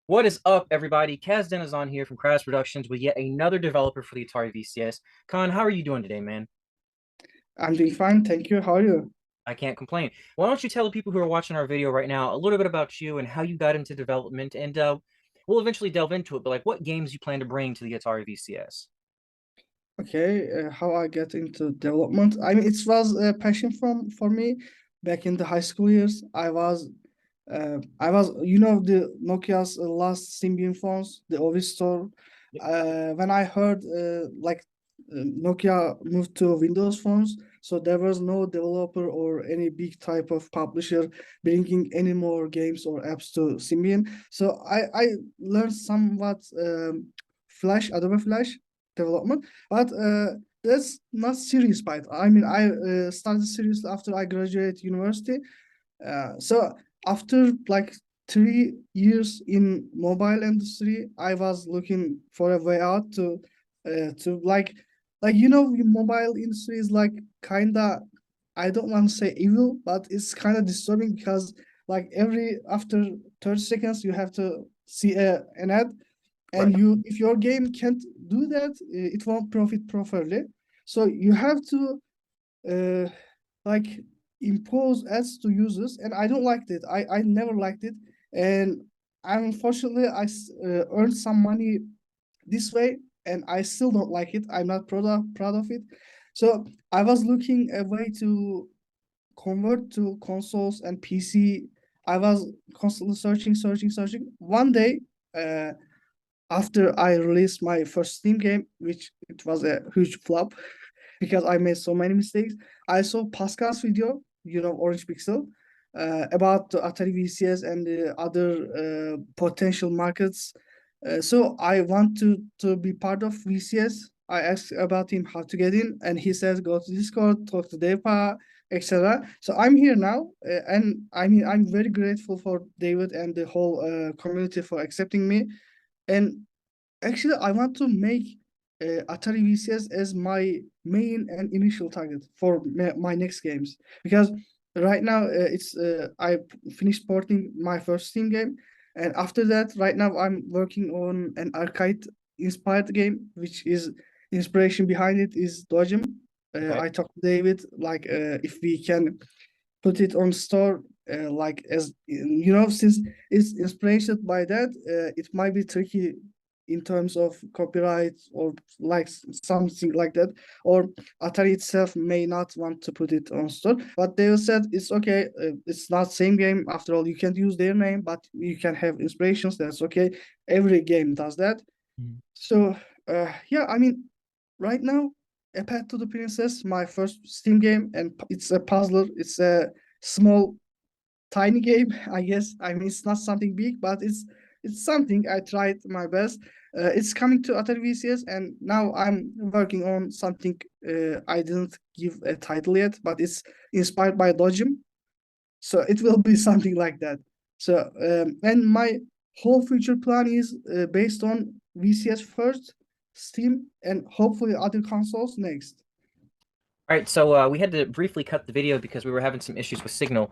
What is up, everybody? Kaz Dennis on here from Crash Productions with yet another developer for the Atari VCS. Khan, how are you doing today, man? I'm doing fine, thank you. How are you? I can't complain. Why don't you tell the people who are watching our video right now a little bit about you and how you got into development, and we'll eventually delve into it, but like what games you plan to bring to the Atari VCS? Okay, how I get into development? I mean, it was a passion from for me back in the high school years. The Nokia's last Symbian phones, the Ovis store. Yep. When I heard Nokia moved to Windows phones, so there was no developer or any big type of publisher bringing any more games or apps to Symbian. So I learned somewhat Adobe Flash development, but that's not serious part. I mean, I started serious after I graduated university. So after like 3 years in mobile industry, I was looking for a way out to mobile industry is like kinda, I don't want to say evil, but it's kind of disturbing because like every after 30 seconds you have to see an ad, and Right. you if your game can't do that, it won't profit properly. So you have to uh, like impose ads to users, and I don't like it. I never liked it, and unfortunately earned some money this way, and I still don't like it. I'm not proud of it. So I was looking a way to convert to consoles and PC. I was constantly searching. One day, uh, after I released my first Steam game, which it was a huge flop because I made so many mistakes, I saw Pascal's video, Orange Pixel, about the Atari VCS and the other potential markets. So I want to be part of VCS. I asked about him how to get in, and he says go to Discord, talk to Depa, etc. So I'm here now, and I mean I'm very grateful for David and the whole community for accepting me. And actually, I want to make Atari VCS as my main and initial target for my next games, because right now I finished porting my first Steam game, and after that, right now I'm working on an arcade inspired game, which is inspiration behind it is Dodgem. Okay. I talked to David like if we can put it on store, like as since it's inspired by that, it might be tricky in terms of copyright or like something like that, or Atari itself may not want to put it on store, but they said it's okay. It's not same game after all. You can't use their name, but you can have inspirations. That's okay. Every game does that. Mhm. So yeah, I mean, right now, A Path to the Princess, my first Steam game, and it's a puzzler. It's a small, tiny game, I guess. I mean, it's not something big, but it's something. I tried my best. It's coming to Atari VCS, and now I'm working on something. I didn't give a title yet, but it's inspired by Dojim, so it will be something like that. So and my whole future plan is based on VCS first, Steam, and hopefully other consoles next. All right, so we had to briefly cut the video because we were having some issues with signal.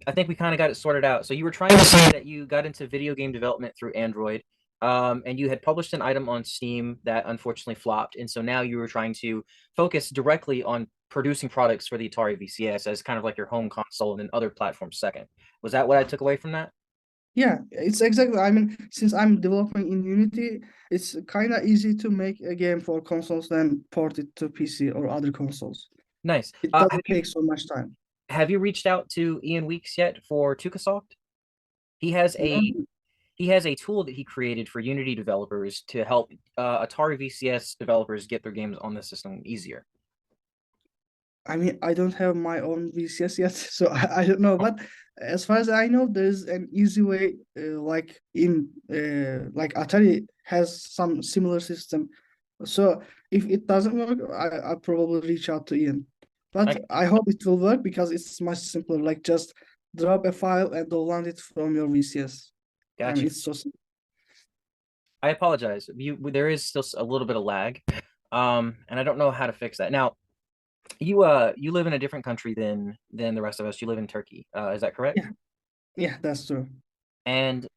I think we kind of got it sorted out. So you were trying to say that you got into video game development through Android, and you had published an item on Steam that unfortunately flopped, and so now you were trying to focus directly on producing products for the Atari VCS as kind of like your home console and then other platforms second. Was that what I took away from that? Yeah, it's exactly. I mean, since I'm developing in Unity, it's kind of easy to make a game for consoles than port it to PC or other consoles. Nice. It doesn't take so much time. Have you reached out to Ian Weeks yet for Tukasoft? He has a No, he has a tool that he created for Unity developers to help Atari VCS developers get their games on the system easier. I mean, I don't have my own VCS yet, so I don't know. But as far as I know, there's an easy way, like Atari has some similar system. So if it doesn't work, I probably reach out to Ian. I But got you. I hope it will work because it's much simpler. Like just drop a file and download it from your VCS. I Got mean, you. it's so simple. I apologize. There is still a little bit of lag, and I don't know how to fix that. Now, you live in a different country than the rest of us. You live in Turkey. Is that correct? Yeah, yeah, that's true. And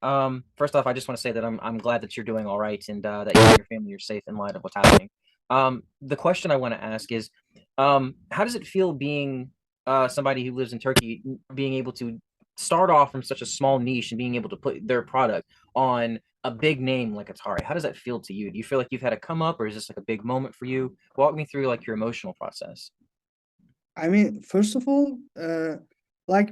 first off, I just want to say that I'm glad that you're doing all right and that you and your family are safe in light of what's happening. The question I want to ask is, how does it feel being somebody who lives in Turkey, being able to start off from such a small niche and being able to put their product on a big name like Atari? How does that feel to you? Do you feel like you've had a come up, or is this like a big moment for you? Walk me through like your emotional process. I mean, first of all, like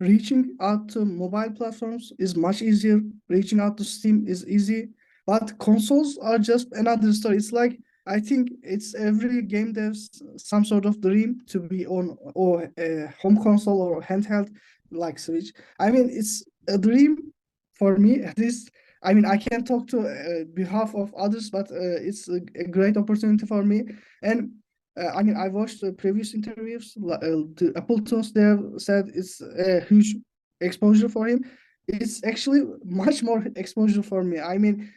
reaching out to mobile platforms is much easier. Reaching out to Steam is easy, but consoles are just another story. It's like I think it's every game dev's some sort of dream to be on or a home console or handheld like Switch. I mean, it's a dream for me at least. I mean, I can't talk to behalf of others, but it's a great opportunity for me. And I mean, I watched the previous interviews. The Appleton's there said it's a huge exposure for him. It's actually much more exposure for me. I mean,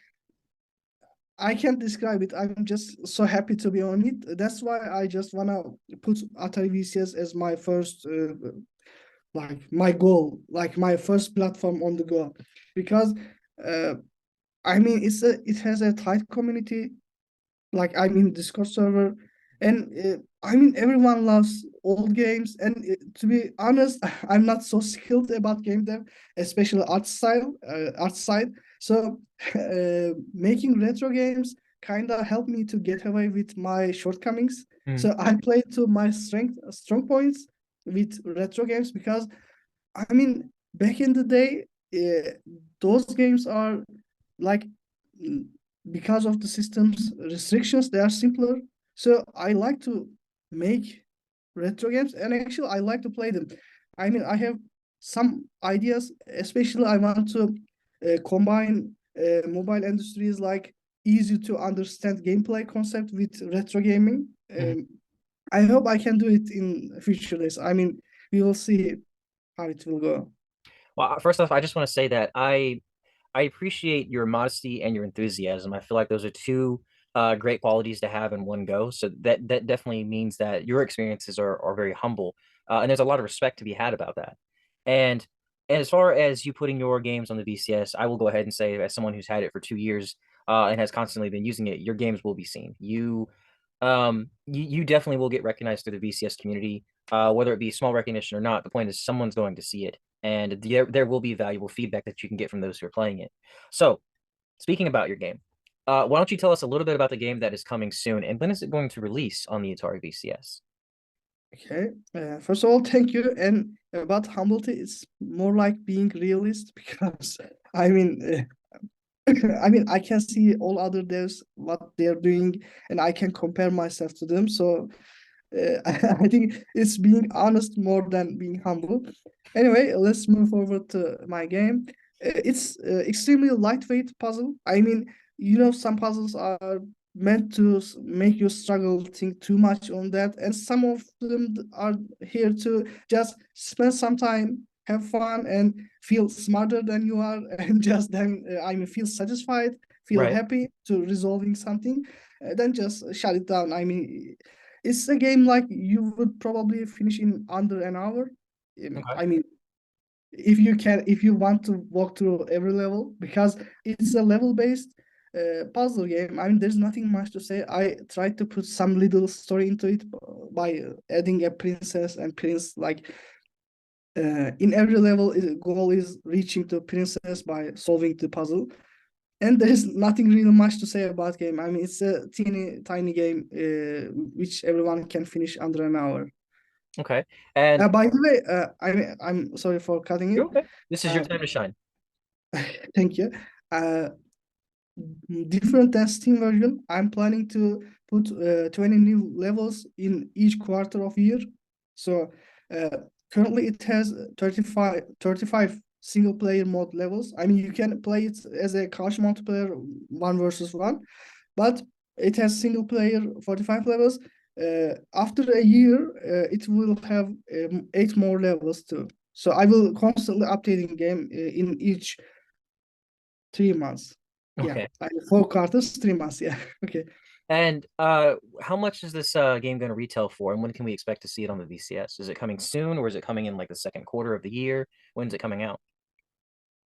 I can't describe it. I'm just so happy to be on it. That's why I just wanna put Atari VCS as my first, like my goal, like my first platform on the go, because uh, I mean, it has a tight community, like I mean Discord server, and I mean everyone loves old games. And to be honest, I'm not so skilled about game dev, especially art side. So making retro games kind of helped me to get away with my shortcomings. Mm, So I play to my strong points with retro games, because I mean back in the day, uh, those games are like, mm, because of the system's restrictions, they are simpler. So I like to make retro games, and actually I like to play them. I mean, I have some ideas, especially I want to combine mobile industries, like easy to understand gameplay concept with retro gaming. mhm. I hope I can do it in future days. I mean, we will see how it will go. Well, first off, I just want to say that I appreciate your modesty and your enthusiasm. I feel like those are two great qualities to have in one go. So that definitely means that your experiences are very humble, and there's a lot of respect to be had about that. And as far as you putting your games on the VCS, I will go ahead and say, as someone who's had it for 2 years and has constantly been using it, your games will be seen. You definitely will get recognized through the VCS community, whether it be small recognition or not. The point is, someone's going to see it, and there will be valuable feedback that you can get from those who are playing it. So, speaking about your game, why don't you tell us a little bit about the game that is coming soon, and when is it going to release on the Atari VCS? Okay. First of all, thank you. And about humility, it's more like being realist because I mean, I mean, I can see all other devs what they're doing, and I can compare myself to them. So I think it's being honest more than being humble. Anyway, let's move forward to my game. It's extremely lightweight puzzle. I mean, some puzzles are meant to make you struggle, think too much on that, and some of them are here to just spend some time, have fun, and feel smarter than you are, and just then I mean feel satisfied, feel Right. happy to resolving something, then just shut it down. I mean, it's a game like you would probably finish in under an hour. Okay. I mean, if you want to walk through every level, because it's a level based puzzle game. I mean, there's nothing much to say. I tried to put some little story into it by adding a princess and prince. Like in every level, goal is reaching to princess by solving the puzzle. And there's nothing really much to say about game. I mean, it's a teeny tiny game which everyone can finish under an hour. Okay. And By the way, I'm sorry for cutting you're it. okay. This is your Uh, time to shine. thank you. Uh, Different than Steam version, I'm planning to put 20 new levels in each quarter of year. So uh, currently it has 35 single player mode levels. I mean, you can play it as a couch multiplayer, one versus one, but it has single player 45 levels. After a year, it will have 8 more levels too. So I will constantly updating game in each 3 months. Yeah, Okay. 4 quarters, 3 months. Yeah. Okay. And how much is this game going to retail for, and when can we expect to see it on the VCS? Is it coming soon, or is it coming in like the second quarter of the year? When's it coming out?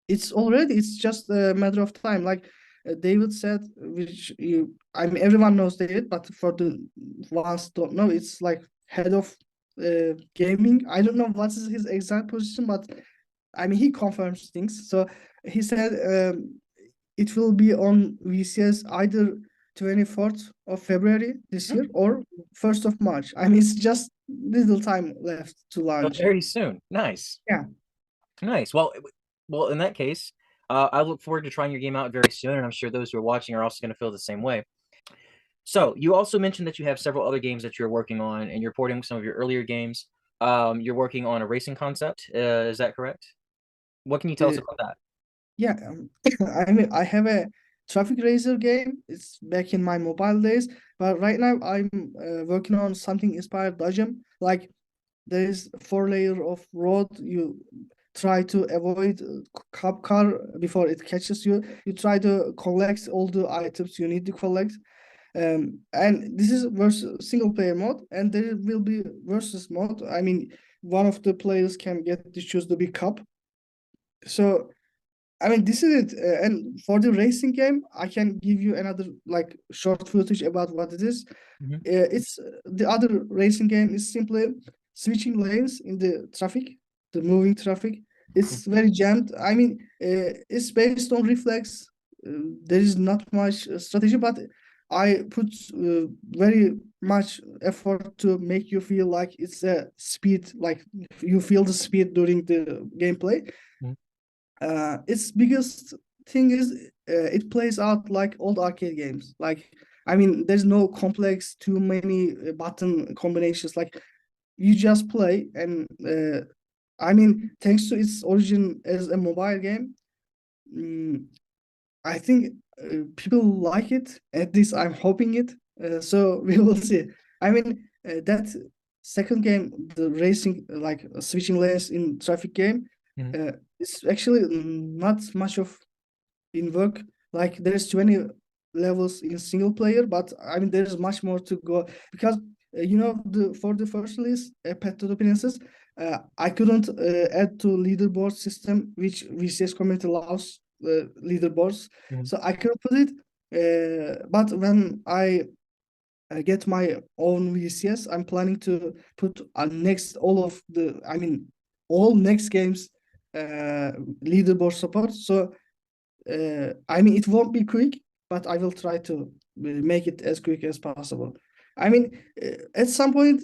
it's just a matter of time. Like David said, which I mean everyone knows David, but for the ones don't know, it's like head of gaming. I don't know what is his exact position, but I mean he confirms things. So he said it will be on VCS either 24th of February this year or 1st of March. I mean it's just little time left to So launch. very soon. Nice. Yeah. Nice. Well, in that case, I look forward to trying your game out very soon, and I'm sure those who are watching are also going to feel the same way. So you also mentioned that you have several other games that you're working on, and you're porting some of your earlier games. You're working on a racing concept. Is that correct? What can you tell us Uh, about that? Yeah, I mean, I have a traffic racer game. It's back in my mobile days, but right now I'm working on something inspired Dodgem. Like there is 4 layer of road. You try to avoid cop car before it catches you. You try to collect all the items you need to collect. And this is versus single player mode, and there will be versus mode. I mean, one of the players can get to choose the big cup. So I mean, this is it. And for the racing game, I can give you another like short footage about what it is. Mhm. It's the other racing game is simply switching lanes in the traffic, the moving traffic. It's very jammed. I mean, it's based on reflex. There is not much strategy, but I put very much effort to make you feel like it's a speed, like you feel the speed during the gameplay. Mhm. Its biggest thing is it plays out like old arcade games. Like, I mean, there's no complex, too many button combinations. Like, you just play, and I mean, thanks to its origin as a mobile game, mm, I think people like it. At least I'm hoping it. So we will see. I mean, that second game, the racing, like switching lanes in traffic game, Mhm. it's actually not much of in work. Like there's 20 levels in single player, but I mean there's much more to go because you know the for the first release, Pet to the Princess, I couldn't add to leaderboard system which VCS community loves leaderboards, Mhm. so I couldn't put it. But when I get my own VCS, I'm planning to put next all of the, I mean, all next games leaderboard support. So I mean, it won't be quick, but I will try to make it as quick as possible. I mean, at some point,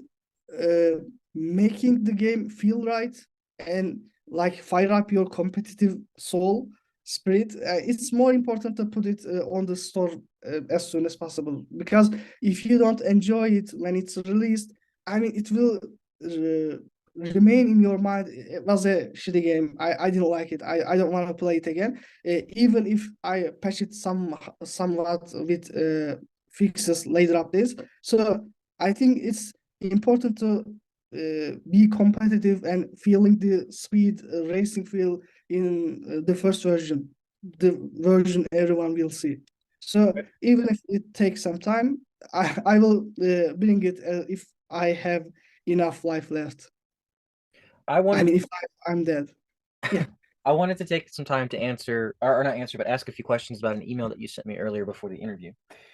uh, making the game feel right and like fire up your competitive soul spirit, it's more important to put it on the store as soon as possible. Because if you don't enjoy it when it's released, I mean, it will remain in your mind. It was a shitty game. I didn't like it. I don't want to play it again, even if I patch it somewhat with fixes later updates. So I think it's important to be competitive and feeling the speed racing feel in the first version, the version everyone will see. So even if it takes some time, I will bring it if I have enough life left. I I wanted mean, if I'm dead. Yeah. I wanted to take some time to answer, or not answer, but ask a few questions about an email that you sent me earlier before the interview.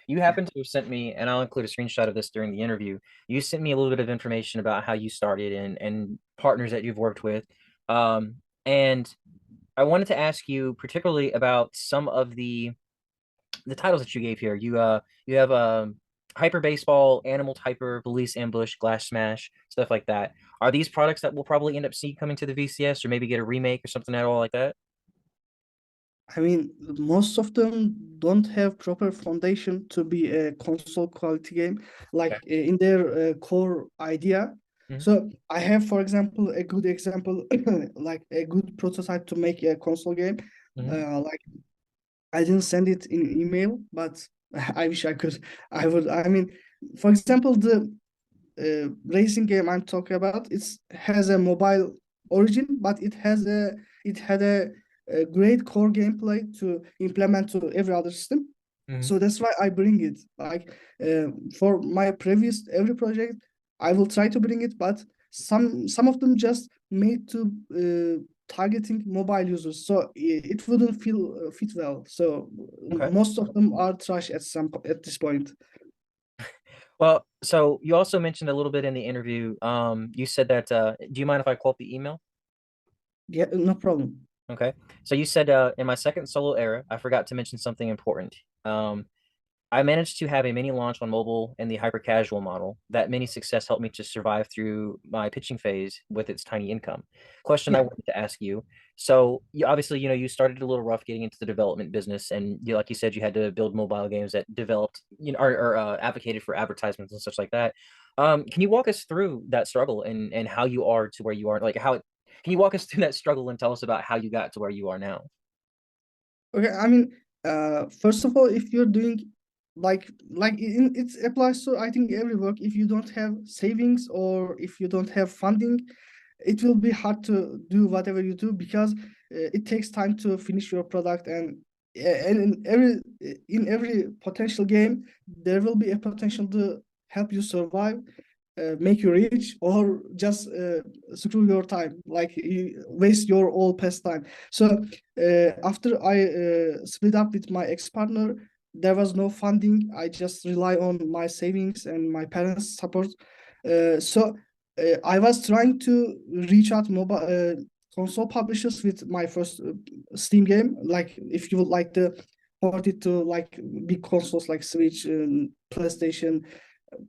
You happen to have sent me, and I'll include a screenshot of this during the interview. You sent me a little bit of information about how you started and partners that you've worked with. And I wanted to ask you particularly about some of the titles that you gave here. You have Hyper Baseball, Animal Hyper, Police Ambush, Glass Smash, stuff like that. Are these products that we'll probably end up seeing coming to the VCS or maybe get a remake or something at all like that? I mean, most of them don't have proper foundation to be a console quality game, like Okay. in their core idea. Mhm. So I have, for example, a good example, like a good prototype to make a console game. Mhm. Like I didn't send it in email, but I wish I could. I would. I mean, for example, the racing game I'm talking about, it has a mobile origin, but it had a great core gameplay to implement to every other system. Mhm. So that's why I bring it. Like for my previous every project, I will try to bring it, but some of them just made to targeting mobile users, so it wouldn't feel fit well. So Okay. most of them are trash at this point. Well, so you also mentioned a little bit in the interview. You said that. Do you mind if I quote the email? Yeah, no problem. Okay. So you said, in my second solo era, I forgot to mention something important. Um, I managed to have a mini launch on mobile and the hyper casual model. That mini success helped me to survive through my pitching phase with its tiny income. Question I Yeah. wanted to ask you. So you obviously, you started a little rough getting into the development business, and like you said, you had to build mobile games that developed, or advocated for advertisements and such like that. Can you walk us through that struggle and how you are to where you are? Like can you walk us through that struggle and tell us about how you got to where you are now? Okay, I mean, first of all, if you're doing it applies to I think every work. If you don't have savings or if you don't have funding, it will be hard to do whatever you do because it takes time to finish your product, and in every potential game there will be a potential to help you survive, make you rich, or just screw your time, like you waste your all past time. So after I split up with my ex-partner, there was no funding. I just rely on my savings and my parents' support. I was trying to reach out mobile console publishers with my first Steam game. Like if you would like to port it to like big consoles like Switch, PlayStation,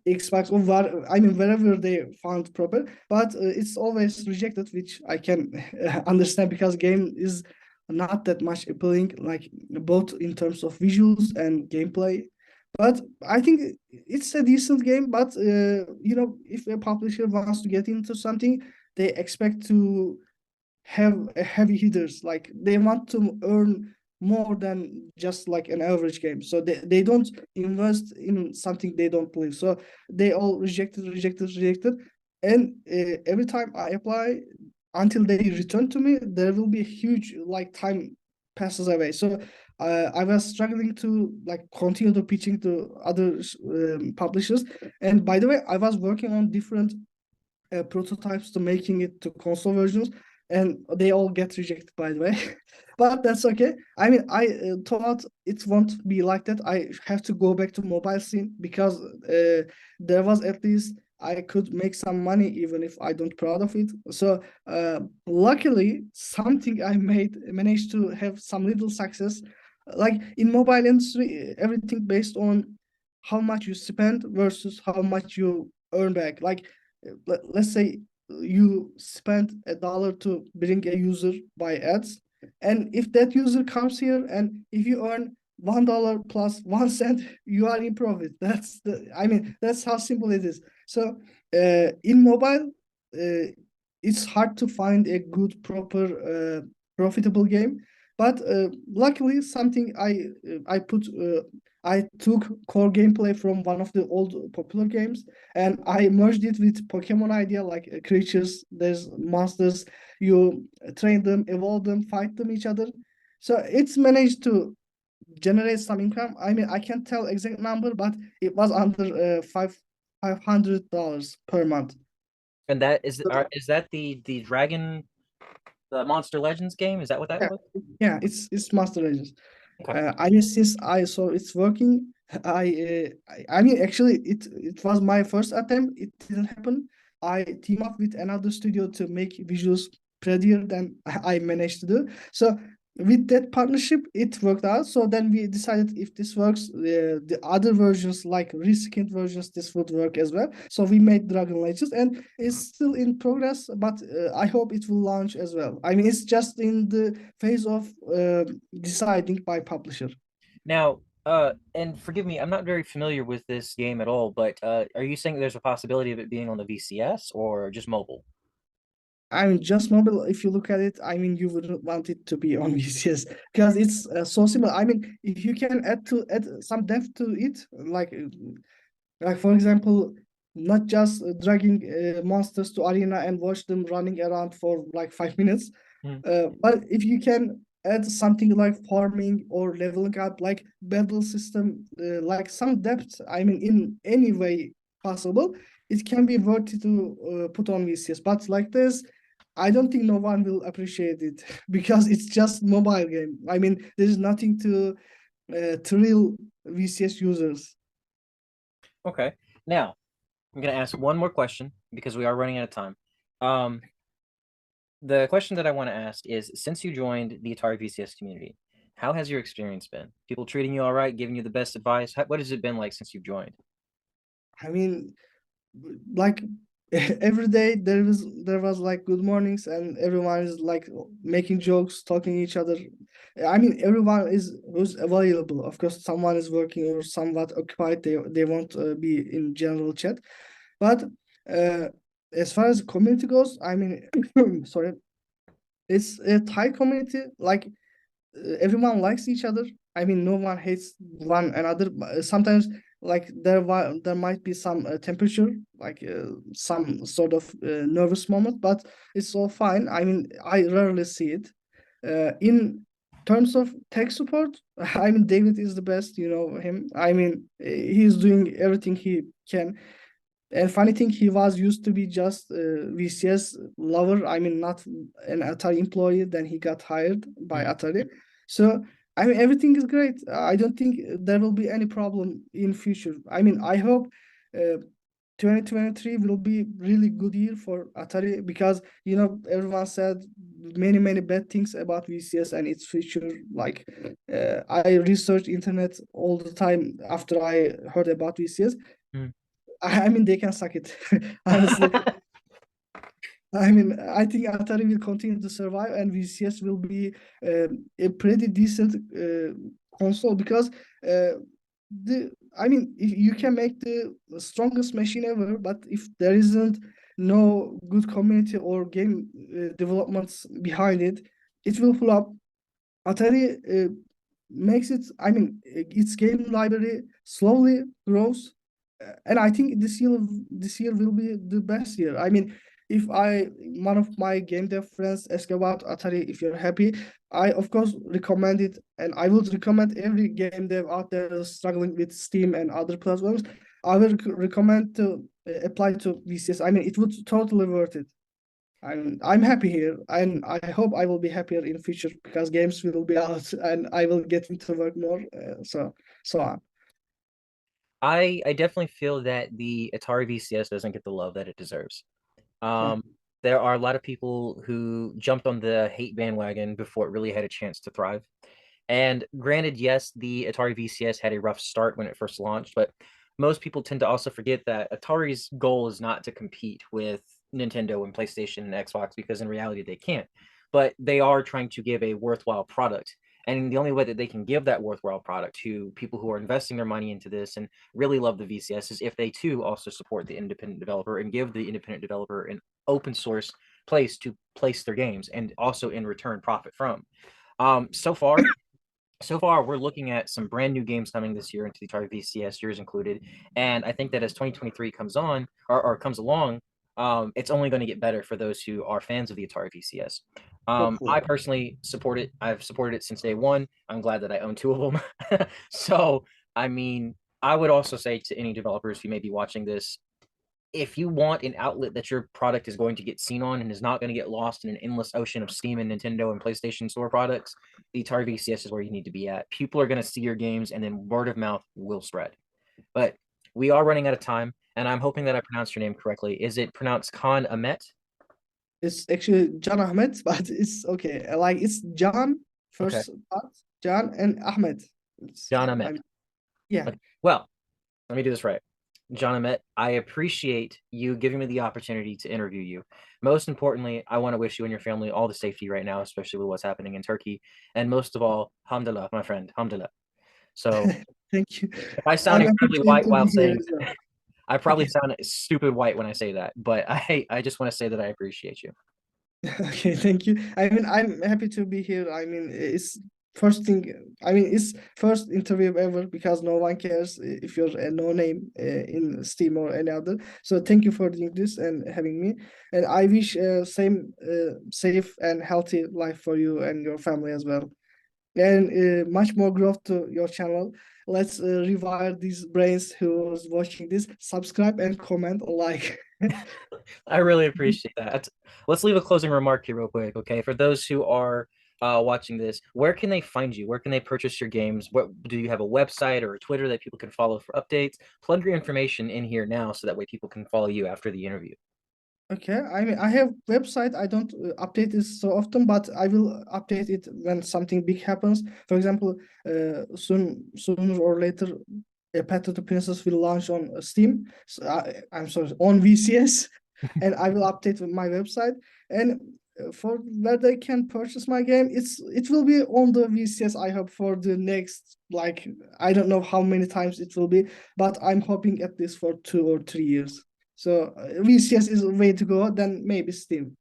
Xbox, or wherever they found proper, but it's always rejected, which I can understand because game is not that much appealing, like both in terms of visuals and gameplay. But I think it's a decent game. But if a publisher wants to get into something, they expect to have a heavy hitters. Like they want to earn more than just like an average game. So they don't invest in something they don't believe. So they all rejected. And every time I apply, until they return to me, there will be a huge like time passes away. So I was struggling to like continue the pitching to other publishers. And by the way, I was working on different prototypes to making it to console versions, and they all get rejected, by the way. But that's okay. I mean, I thought it won't be like that. I have to go back to mobile scene because there was at least I could make some money even if I don't proud of it. So luckily, something I made managed to have some little success. Like in mobile industry, everything based on how much you spend versus how much you earn back. Like let's say you spend $1 to bring a user by ads, and if that user comes here and if you earn $1 plus 1 cent, you are in profit. That's how simple it is. So in mobile, it's hard to find a good proper profitable game, but luckily something I took core gameplay from one of the old popular games, and I merged it with Pokemon idea, like creatures, there's monsters, you train them, evolve them, fight them each other. So it's managed to generate some income. I mean, I can't tell exact number, but it was under $500 per month. And is that the Dragon, the Monster Legends game? Is that what that Yeah, was? yeah, it's Master Legends. Okay. I mean, since I saw it's working, I mean, actually, it was my first attempt. It didn't happen. I team up with another studio to make visuals prettier than I managed to do. So with that partnership, it worked out. So then we decided if this works, the other versions like reskinned versions, this would work as well. So we made Dragon Legends, and it's still in progress, but I hope it will launch as well. I mean, it's just in the phase of deciding by publisher. Now, and forgive me, I'm not very familiar with this game at all, but are you saying there's a possibility of it being on the VCS or just mobile? I mean, just mobile, if you look at it, I mean, you wouldn't want it to be on VCS because it's so simple. I mean, if you can add some depth to it, like for example, not just dragging monsters to arena and watch them running around for like 5 minutes, Hmm. but if you can add something like farming or leveling up, like battle system, like some depth, I mean, in any way possible, it can be worth it to put on VCS. But like this, I don't think no one will appreciate it because it's just mobile game. I mean, there's nothing to thrill VCS users. Okay. Now, I'm gonna ask one more question because we are running out of time. Um, the question that I want to ask is, since you joined the Atari VCS community, how has your experience been? People treating you all right, giving you the best advice? What has it been like since you've joined? I mean, like every day there was like good mornings and everyone is like making jokes, talking each other. I mean, everyone is who's available. Of course, someone is working or somewhat occupied. They won't be in general chat. But uh, as far as community goes, I mean, sorry, it's a Thai community. Like everyone likes each other. I mean, no one hates one another. Sometimes, like there might be some temperature, like some sort of nervous moment, but it's all fine. I mean, I rarely see it. In terms of tech support, I mean, David is the best. You know him. I mean, he's doing everything he can. And funny thing, he was used to be just a VCS lover. I mean, not an Atari employee. Then he got hired by Mm. Atari. So I mean, everything is great. I don't think there will be any problem in future. I mean, I hope 2023 will be really good year for Atari because everyone said many bad things about VCS and its future. Like I researched internet all the time after I heard about VCS. Mm. I mean, they can suck it. Honestly, I mean, I think Atari will continue to survive, and VCS will be a pretty decent console because the I mean, if you can make the strongest machine ever, but if there isn't no good community or game developments behind it, it will flop. Atari makes it, I mean, its game library slowly grows. And I think this year will be the best year. I mean, if one of my game dev friends ask about Atari, if you're happy, I of course recommend it, and I would recommend every game dev out there struggling with Steam and other platforms. I will recommend to apply to VCS. I mean, it would totally worth it. I'm happy here, and I hope I will be happier in future because games will be out and I will get into work more. So on. I definitely feel that the Atari VCS doesn't get the love that it deserves. Yeah. Um, there are a lot of people who jumped on the hate bandwagon before it really had a chance to thrive. And granted, yes, the Atari VCS had a rough start when it first launched, but most people tend to also forget that Atari's goal is not to compete with Nintendo and PlayStation and Xbox because in reality they can't. But they are trying to give a worthwhile product. And the only way that they can give that worthwhile product to people who are investing their money into this and really love the VCS is if they too also support the independent developer and give the independent developer an open source place to place their games and also in return profit from. So far, we're looking at some brand new games coming this year into the Atari VCS, yours included. And I think that as 2023 comes on or comes along, it's only going to get better for those who are fans of the Atari VCS. Hopefully. I personally support it. I've supported it since day one. I'm glad that I own two of them. So, I mean, I would also say to any developers who may be watching this, if you want an outlet that your product is going to get seen on and is not going to get lost in an endless ocean of Steam and Nintendo and PlayStation Store products, the Atari VCS is where you need to be at. People are going to see your games, and then word of mouth will spread. But we are running out of time, and I'm hoping that I pronounced your name correctly. Is it pronounced Khan Ahmet? It's actually John Ahmed, but it's okay. Like it's John Okay, first part, John and Ahmed. John I Ahmet. mean, yeah. Okay. Well, let me do this right. John Ahmet, I appreciate you giving me the opportunity to interview you. Most importantly, I want to wish you and your family all the safety right now, especially with what's happening in Turkey. And most of all, alhamdulillah, my friend, alhamdulillah. So Thank you. if I sound I'm incredibly happy white to while be here saying, as well. I probably Okay. sound stupid white when I say that, but I just want to say that I appreciate you. Okay, thank you. I mean, I'm happy to be here. I mean, it's first thing. I mean, it's first interview ever because no one cares if you're a no name in Steam or any other. So thank you for doing this and having me. And I wish same safe and healthy life for you and your family as well. And much more growth to your channel. Let's rewire these brains who's watching this. Subscribe and comment, like. I really appreciate that. Let's leave a closing remark here real quick, okay? For those who are watching this, where can they find you? Where can they purchase your games? What do you have a website or a Twitter that people can follow for updates? Plug your information in here now so that way people can follow you after the interview. Okay, I mean, I have website. I don't update this so often, but I will update it when something big happens. For example, sooner or later, a Path to the Princess will launch on Steam. So I'm sorry, on VCS, and I will update my website. And for where they can purchase my game, it will be on the VCS. I hope for the next, like, I don't know how many times it will be, but I'm hoping at least for 2 or 3 years. So VCS is a way to go, then maybe Steam.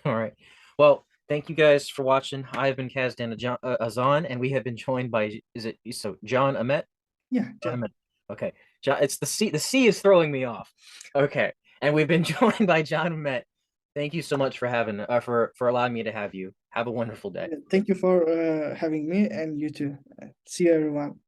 All right. Well, thank you guys for watching. I've been Kazdan Azan, and we have been joined by, is it so John Ahmet? Yeah, John yeah. Ahmet. Okay. John, it's the C. The C is throwing me off. Okay. And we've been joined by John Ahmet. Thank you so much for having for allowing me to have you. Have a wonderful day. Thank you for having me, and you too. See you, everyone.